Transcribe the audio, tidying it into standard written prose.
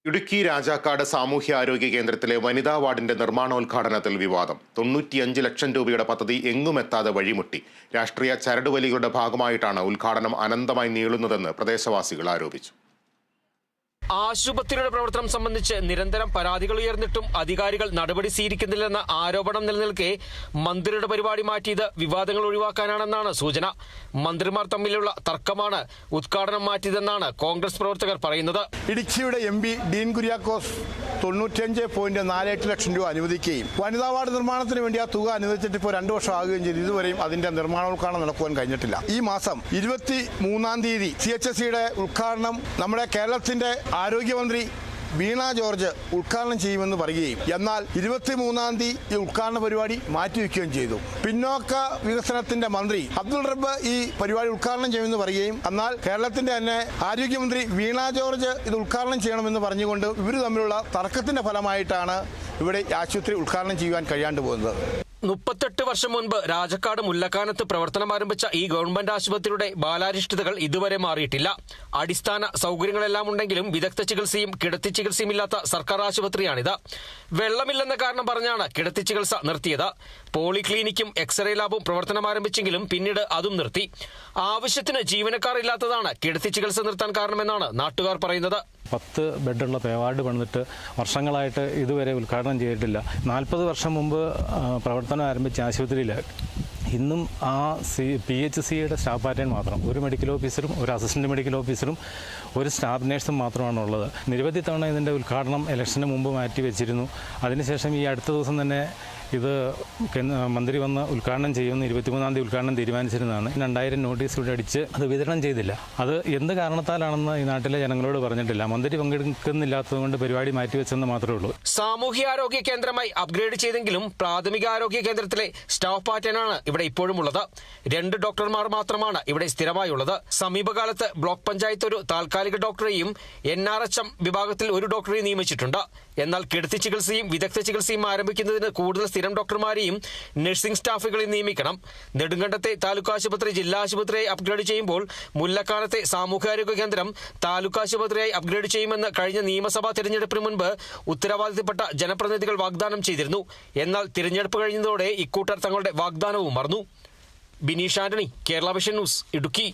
ഇടുക്കി രാജാക്കാട് സാമൂഹ്യാരോഗ്യ കേന്ദ്രത്തിലെ വനിതാ വാർഡിന്റെ നിർമ്മാണോദ്ഘാടനത്തിൽ വിവാദം. 95 ലക്ഷം രൂപയുടെ പദ്ധതി എങ്ങുമെത്താതെ വഴിമുട്ടി. രാഷ്ട്രീയ ചരടുവലികളുടെ ഭാഗമായിട്ടാണ് ഉദ്ഘാടനം അനന്തമായി നീളുന്നതെന്ന് പ്രദേശവാസികൾ ആരോപിച്ചു. ആശുപത്രിയുടെ പ്രവർത്തനം സംബന്ധിച്ച് നിരന്തരം പരാതികൾ ഉയർന്നിട്ടും അധികാരികൾ നടപടി സ്വീകരിക്കുന്നില്ലെന്ന ആരോപണം നിലനിൽക്കെ മന്ത്രിയുടെ പരിപാടി മാറ്റിയത് വിവാദങ്ങൾ ഒഴിവാക്കാനാണെന്നാണ് സൂചന. മന്ത്രിമാർ തമ്മിലുള്ള തർക്കമാണ് ഉദ്ഘാടനം മാറ്റിയതെന്നാണ് കോൺഗ്രസ് പ്രവർത്തകർ പറയുന്നത്. ഇടുക്കിയുടെ MP ഡീൻ കുര്യാക്കോസ് 95.48 ലക്ഷം രൂപ അനുവദിക്കുകയും വനിതാ വാർഡ് നിർമ്മാണത്തിന് വേണ്ടി ആ തുക അനുവദിച്ചിട്ട് ഇപ്പോൾ 2 വർഷം ആകുകയും ചെയ്തു. ഇതുവരെയും അതിന്റെ നിർമ്മാണോദ്ഘാടനം നടക്കുവാൻ കഴിഞ്ഞിട്ടില്ല. ഈ മാസം 23-ാം തീയതി CHSCയുടെ ഉദ്ഘാടനം നമ്മുടെ കേരളത്തിന്റെ ആരോഗ്യമന്ത്രി വീണ ജോർജ് ഉദ്ഘാടനം ചെയ്യുമെന്ന് പറയുകയും എന്നാൽ 23-ാം തീയതി ഈ ഉദ്ഘാടന പരിപാടി മാറ്റിവെക്കുകയും ചെയ്തു. പിന്നോക്ക വികസനത്തിന്റെ മന്ത്രി അബ്ദുൾ റബ്ബ് ഈ പരിപാടി ഉദ്ഘാടനം ചെയ്യുമെന്ന് പറയുകയും എന്നാൽ കേരളത്തിന്റെ തന്നെ ആരോഗ്യമന്ത്രി വീണ ജോർജ് ഇത് ഉദ്ഘാടനം ചെയ്യണമെന്ന് പറഞ്ഞുകൊണ്ട് ഇവർ തമ്മിലുള്ള തർക്കത്തിന്റെ ഫലമായിട്ടാണ് ഇവിടെ ആശുപത്രി ഉദ്ഘാടനം ചെയ്യുവാൻ കഴിയാണ്ട് പോകുന്നത്. 38 വർഷം മുൻപ് രാജക്കാട് മുല്ലക്കാനത്ത് പ്രവർത്തനം ആരംഭിച്ച ഈ ഗവൺമെന്റ് ആശുപത്രിയുടെ ബാലാരിഷ്ടതകൾ ഇതുവരെ മാറിയിട്ടില്ല. അടിസ്ഥാന സൗകര്യങ്ങളെല്ലാം ഉണ്ടെങ്കിലും വിദഗ്ധ ചികിത്സയും കിടത്തി ചികിത്സയും ഇല്ലാത്ത സർക്കാർ ആശുപത്രിയാണിത്. വെള്ളമില്ലെന്ന കാരണം പറഞ്ഞാണ് കിടത്തി ചികിത്സ നിർത്തിയത്. പോളിക്ലിനിക്കും എക്സ്റേ ലാബും പ്രവർത്തനം ആരംഭിച്ചെങ്കിലും പിന്നീട് അതും നിർത്തി. ആവശ്യത്തിന് ജീവനക്കാർ ഇല്ലാത്തതാണ് കിടത്തി ചികിത്സ നിർത്താൻ കാരണമെന്നാണ് നാട്ടുകാർ പറയുന്നത്. 10 ബെഡുള്ള വാർഡ് പണിതിട്ട് വർഷങ്ങളായിട്ട് ഇതുവരെ ഉദ്ഘാടനം ചെയ്തിട്ടില്ല. 40 വർഷം മുമ്പ് പ്രവർത്തനം ആരംഭിച്ച ആശുപത്രിയിൽ ഇന്നും ആ PHCയുടെ സ്റ്റാഫ് പാറ്റേൺ മാത്രം. ഒരു മെഡിക്കൽ ഓഫീസറും ഒരു അസിസ്റ്റന്റ് മെഡിക്കൽ ഓഫീസറും ഒരു സ്റ്റാഫ് നഴ്സും മാത്രമാണ് ഉള്ളത്. നിരവധി തവണ ഇതിൻ്റെ ഉദ്ഘാടനം ഇലക്ഷന് മുമ്പ് മാറ്റി വെച്ചിരുന്നു. അതിനുശേഷം ഈ അടുത്ത ദിവസം തന്നെ ഇത് മന്ത്രി വന്ന് ഉദ്ഘാടനം ചെയ്യുമെന്ന് 23-ാം തീയതി ഉദ്ഘാടനം തീരുമാനിച്ചിരുന്നതാണ്. 2000 നോട്ടീസ് ഇവിടെ അടിച്ച് അത് വിതരണം ചെയ്തില്ല. അത് എന്ത് കാരണത്താലാണെന്ന് ഈ നാട്ടിലെ ജനങ്ങളോട് പറഞ്ഞിട്ടില്ല. മന്ത്രി പങ്കെടുക്കുന്നില്ലാത്തതുകൊണ്ട് പരിപാടി മാറ്റിവെച്ചെന്ന് മാത്രമേ ഉള്ളൂ. സാമൂഹ്യാരോഗ്യ കേന്ദ്രമായി അപ്ഗ്രേഡ് ചെയ്തെങ്കിലും പ്രാഥമികാരോഗ്യ കേന്ദ്രത്തിലെ സ്റ്റാഫ് പാറ്റേണാണ് ഇവിടെ ഇപ്പോഴും ഉള്ളത്. 2 ഡോക്ടർമാർ മാത്രമാണ് ഇവിടെ സ്ഥിരമായുള്ളത്. സമീപകാലത്ത് ബ്ലോക്ക് പഞ്ചായത്ത് ഒരു താൽക്കാലിക ഡോക്ടറെയും NRHM വിഭാഗത്തിൽ ഒരു ഡോക്ടറെയും നിയമിച്ചിട്ടുണ്ട്. എന്നാൽ കിടത്തി ചികിത്സയും വിദഗ്ധ ചികിത്സയും ആരംഭിക്കുന്നതിന് കൂടുതൽ സ്ഥിരം ഡോക്ടർമാരെയും നഴ്സിംഗ് സ്റ്റാഫുകളെയും നിയമിക്കണം. നെടുങ്കണ്ടത്തെ താലൂക്ക് ആശുപത്രി ജില്ലാ ആശുപത്രിയായി അപ്ഗ്രേഡ് ചെയ്യുമ്പോൾ മുല്ലക്കാനത്തെ സാമൂഹ്യാരോഗ്യ കേന്ദ്രം താലൂക്ക് ആശുപത്രിയായി അപ്ഗ്രേഡ് ചെയ്യുമെന്ന് കഴിഞ്ഞ നിയമസഭാ തിരഞ്ഞെടുപ്പിന് മുൻപ് ഉത്തരവാദിത്തപ്പെട്ട ജനപ്രതിനിധികൾ വാഗ്ദാനം ചെയ്തിരുന്നു. എന്നാൽ തിരഞ്ഞെടുപ്പ് കഴിഞ്ഞതോടെ ഇക്കൂട്ടർ തങ്ങളുടെ വാഗ്ദാനവും മറന്നു. Bineesh Antony, Kerala vision news, Idukki.